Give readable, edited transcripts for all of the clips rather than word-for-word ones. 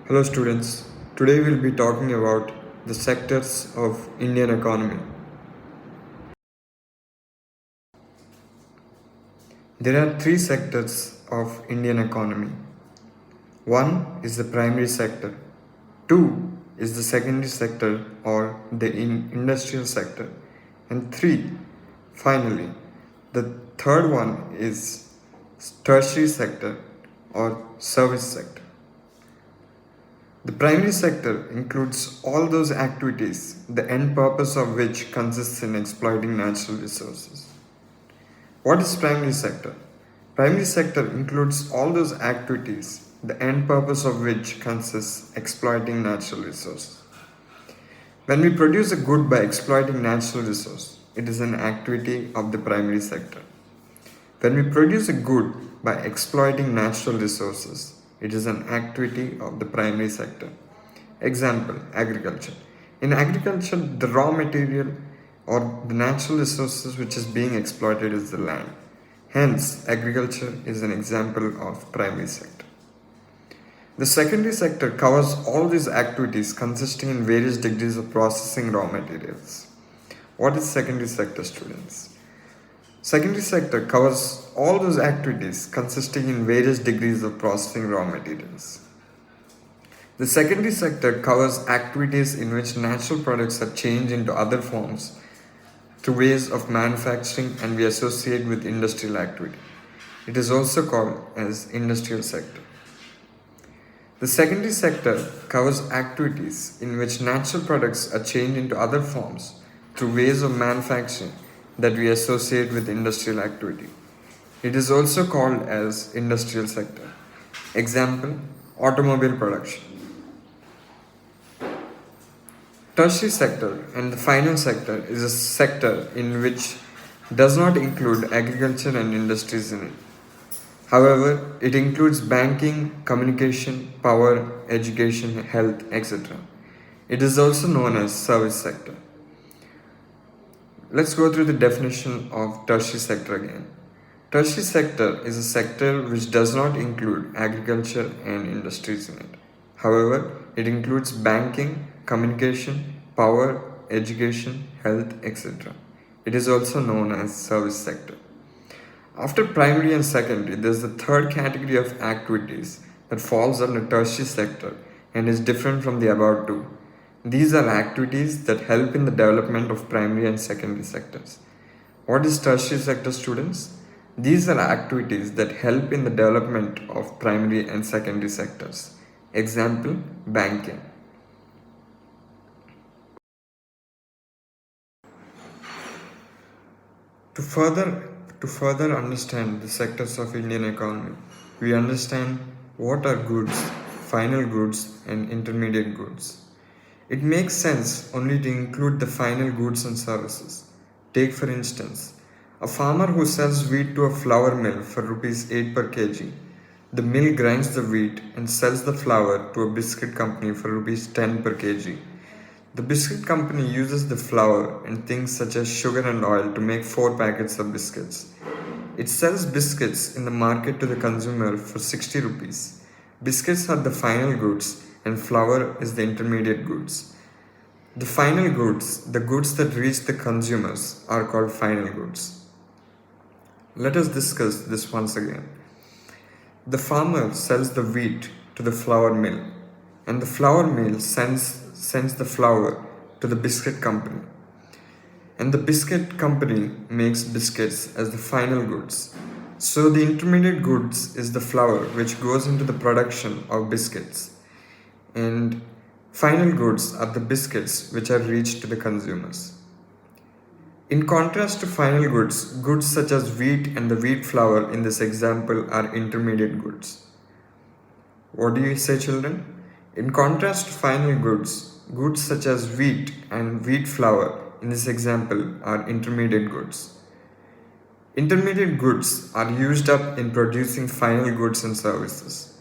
Hello students, today we'll be talking about the sectors of Indian economy. There are three sectors of Indian economy. One is the primary sector, two is the secondary sector or the industrial sector, and three, finally, the third one is tertiary sector or service sector. The primary sector includes all those activities, the end purpose of which consists in exploiting natural resources. What is primary sector? Primary sector includes all those activities, the end purpose of which consists exploiting natural resources. When we produce a good by exploiting natural resource, it is an activity of the primary sector. When we produce a good by exploiting natural resources, it is an activity of the primary sector. Example, agriculture. In agriculture, the raw material or the natural resources which is being exploited is the land. Hence, agriculture is an example of primary sector. The secondary sector covers all these activities consisting in various degrees of processing raw materials. What is secondary sector, students? Secondary sector covers all those activities consisting in various degrees of processing raw materials. The secondary sector covers activities in which natural products are changed into other forms through ways of manufacturing and we associate with industrial activity. It is also called as industrial sector. The secondary sector covers activities in which natural products are changed into other forms through ways of manufacturing that we associate with industrial activity. It is also called as industrial sector. Example, automobile production. Tertiary sector and the final sector is a sector in which does not include agriculture and industries in it. However, it includes banking, communication, power, education, health, etc. It is also known as service sector. Let's go through the definition of tertiary sector again. Tertiary sector is a sector which does not include agriculture and industries in it. However, it includes banking, communication, power, education, health, etc. It is also known as service sector. After primary and secondary, there is the third category of activities that falls under tertiary sector and is different from the above two. These are activities that help in the development of primary and secondary sectors. What is tertiary sector, students? These are activities that help in the development of primary and secondary sectors. Example, banking. To further understand the sectors of Indian economy, we understand what are goods, final goods and intermediate goods. It makes sense only to include the final goods and services. Take for instance, a farmer who sells wheat to a flour mill for rupees 8 per kg. The mill grinds the wheat and sells the flour to a biscuit company for rupees 10 per kg. The biscuit company uses the flour and things such as sugar and oil to make 4 packets of biscuits. It sells biscuits in the market to the consumer for 60 rupees. Biscuits are the final goods and flour is the intermediate goods. The final goods, the goods that reach the consumers, are called final goods. Let us discuss this once again. The farmer sells the wheat to the flour mill, and the flour mill sends the flour to the biscuit company. And the biscuit company makes biscuits as the final goods. So the intermediate goods is the flour which goes into the production of biscuits. And final goods are the biscuits which are reached to the consumers. In contrast to final goods, goods such as wheat and the wheat flour in this example are intermediate goods. What do you say, children? In contrast to final goods, goods such as wheat and wheat flour in this example are intermediate goods. Intermediate goods are used up in producing final goods and services.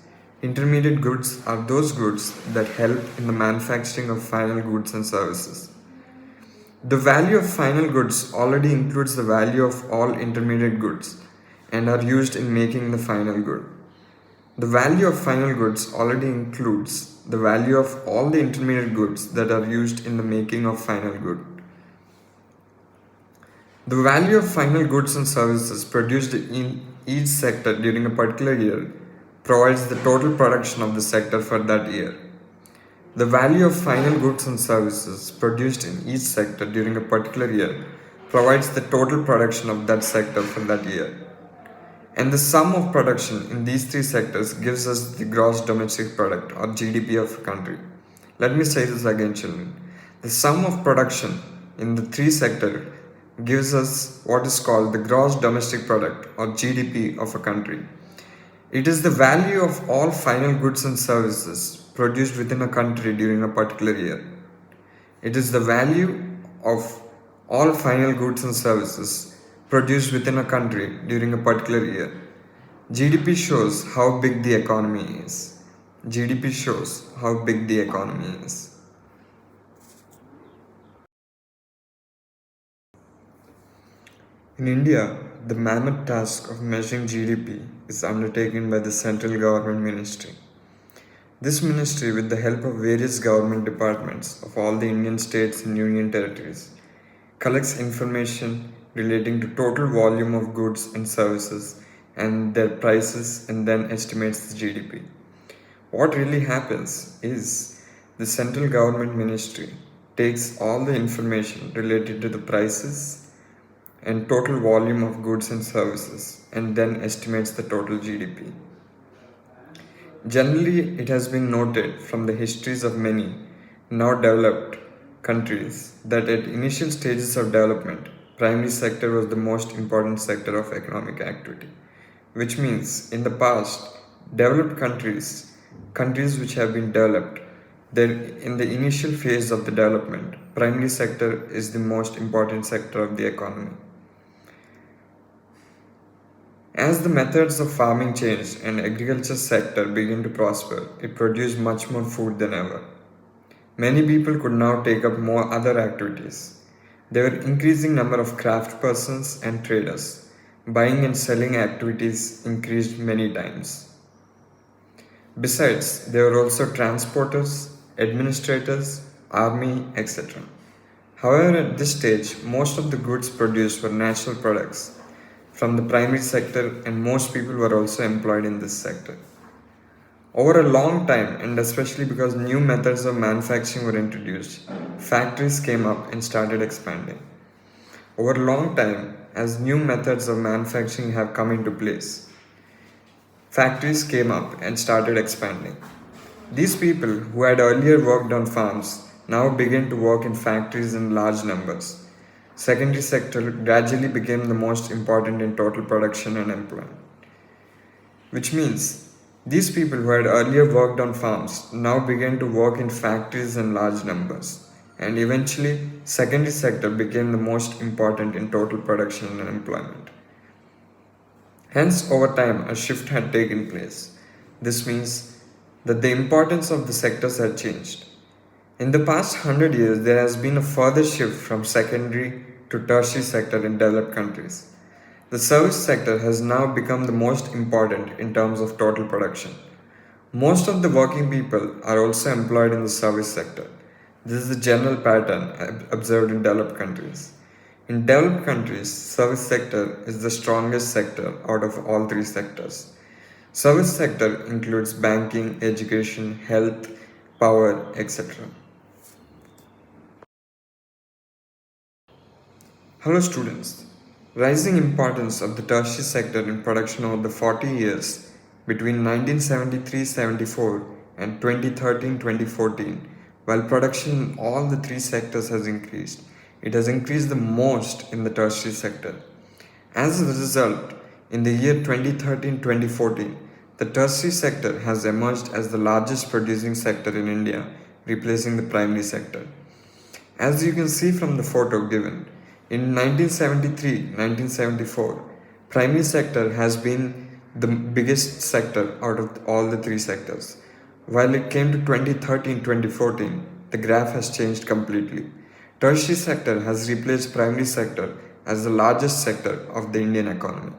Intermediate goods are those goods that help in the manufacturing of final goods and services. The value of final goods already includes the value of all intermediate goods and are used in making the final good. The value of final goods already includes the value of all the intermediate goods that are used in the making of final good. The value of final goods and services produced in each sector during a particular year provides the total production of the sector for that year. The value of final goods and services produced in each sector during a particular year provides the total production of that sector for that year. And the sum of production in these three sectors gives us the gross domestic product or GDP of a country. Let me say this again, children. The sum of production in the three sectors gives us what is called the gross domestic product or GDP of a country. It is the value of all final goods and services produced within a country during a particular year. It is the value of all final goods and services produced within a country during a particular year. GDP shows how big the economy is. GDP shows how big the economy is. In India, the mammoth task of measuring GDP is undertaken by the central government ministry. This ministry, with the help of various government departments of all the Indian states and union territories, collects information relating to total volume of goods and services and their prices and then estimates the GDP. What really happens is the central government ministry takes all the information related to the prices and total volume of goods and services and then estimates the total GDP. Generally, it has been noted from the histories of many now developed countries that at initial stages of development, primary sector was the most important sector of economic activity, which means in the past, developed countries which have been developed, in the initial phase of the development, primary sector is the most important sector of the economy. As the methods of farming changed and agriculture sector began to prosper, it produced much more food than ever. Many people could now take up more other activities. There were increasing number of craft persons and traders. Buying and selling activities increased many times. Besides, there were also transporters, administrators, army, etc. However, at this stage, most of the goods produced were natural products from the primary sector and most people were also employed in this sector. Over a long time, and especially because new methods of manufacturing were introduced, factories came up and started expanding. Over a long time, as new methods of manufacturing have come into place, factories came up and started expanding. These people who had earlier worked on farms now began to work in factories in large numbers. Secondary sector gradually became the most important in total production and employment. Which means these people who had earlier worked on farms now began to work in factories in large numbers. And eventually, secondary sector became the most important in total production and employment. Hence, over time, a shift had taken place. This means that the importance of the sectors had changed. In the past 100 years, there has been a further shift from secondary to tertiary sector in developed countries. The service sector has now become the most important in terms of total production. Most of the working people are also employed in the service sector. This is the general pattern observed in developed countries. In developed countries, service sector is the strongest sector out of all three sectors. Service sector includes banking, education, health, power, etc. Hello students. Rising importance of the tertiary sector in production over the 40 years between 1973-74 and 2013-2014, while production in all the three sectors has increased, it has increased the most in the tertiary sector. As a result, in the year 2013-2014, the tertiary sector has emerged as the largest producing sector in India, replacing the primary sector. As you can see from the photo given, in 1973-1974, primary sector has been the biggest sector out of all the three sectors. While it came to 2013-2014, the graph has changed completely. Tertiary sector has replaced primary sector as the largest sector of the Indian economy.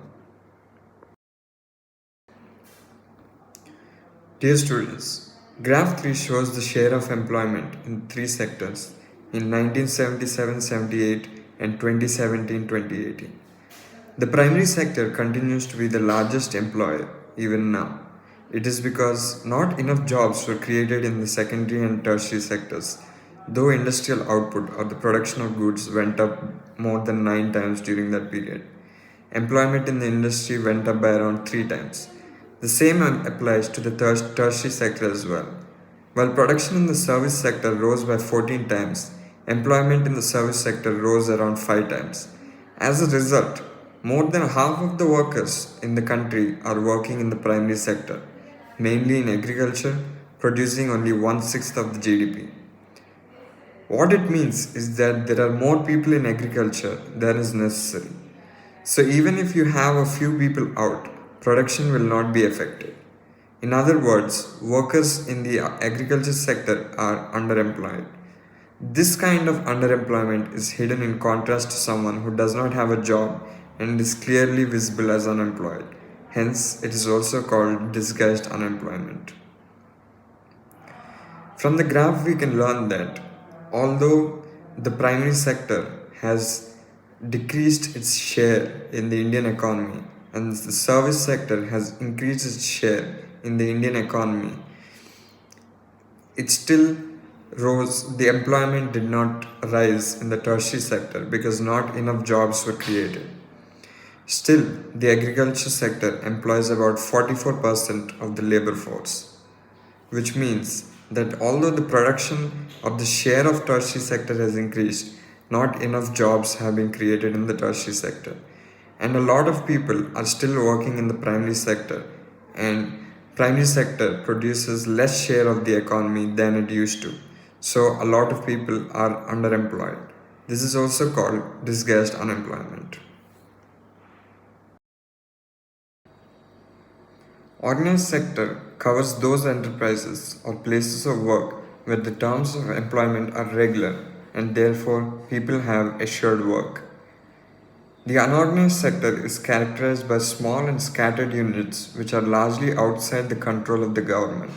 Dear students, Graph 3 shows the share of employment in three sectors in 1977-78 and 2017-2018. The primary sector continues to be the largest employer even now. It is because not enough jobs were created in the secondary and tertiary sectors, though industrial output or the production of goods went up more than 9 times during that period. Employment in the industry went up by around 3 times. The same applies to the tertiary sector as well. While production in the service sector rose by 14 times, employment in the service sector rose around 5 times. As a result, more than half of the workers in the country are working in the primary sector, mainly in agriculture, producing only one-sixth of the GDP. What it means is that there are more people in agriculture than is necessary. So even if you have a few people out, production will not be affected. In other words, workers in the agriculture sector are underemployed. This kind of underemployment is hidden in contrast to someone who does not have a job and is clearly visible as unemployed. Hence, it is also called disguised unemployment. From the graph, we can learn that although the primary sector has decreased its share in the Indian economy and the service sector has increased its share in the Indian economy, it still rose, the employment did not rise in the tertiary sector because not enough jobs were created. Still, the agriculture sector employs about 44% of the labor force, which means that although the production of the share of tertiary sector has increased, not enough jobs have been created in the tertiary sector. And a lot of people are still working in the primary sector, and primary sector produces less share of the economy than it used to. So a lot of people are underemployed. This is also called disguised unemployment. Organized sector covers those enterprises or places of work where the terms of employment are regular and therefore people have assured work. The unorganized sector is characterized by small and scattered units which are largely outside the control of the government.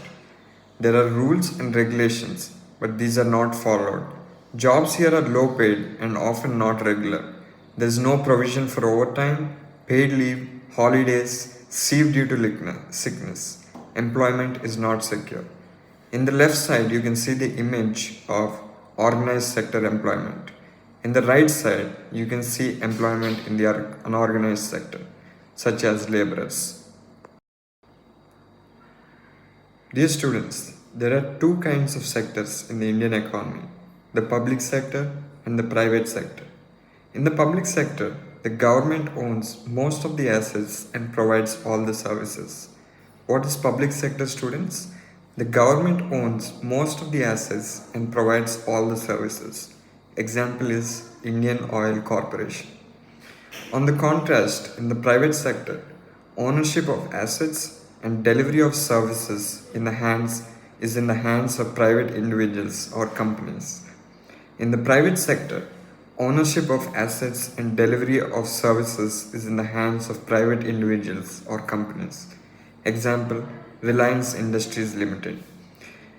There are rules and regulations, but these are not followed. Jobs here are low paid and often not regular. There is no provision for overtime, paid leave, holidays, leave due to sickness. Employment is not secure. In the left side, you can see the image of organized sector employment. In the right side, you can see employment in the unorganized sector, such as laborers. Dear students, there are two kinds of sectors in the Indian economy, the public sector and the private sector. In the public sector, the government owns most of the assets and provides all the services. What is public sector, students? The government owns most of the assets and provides all the services. Example is Indian Oil Corporation. On the contrast, in the private sector, ownership of assets and delivery of services is in the hands of private individuals or companies. In the private sector, ownership of assets and delivery of services is in the hands of private individuals or companies. Example, Reliance Industries Limited.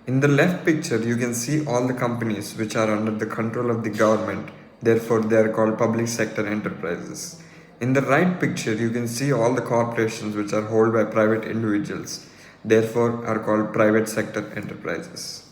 In the left picture, you can see all the companies which are under the control of the government, therefore they are called public sector enterprises. In the right picture, you can see all the corporations which are held by private individuals, therefore are called private sector enterprises.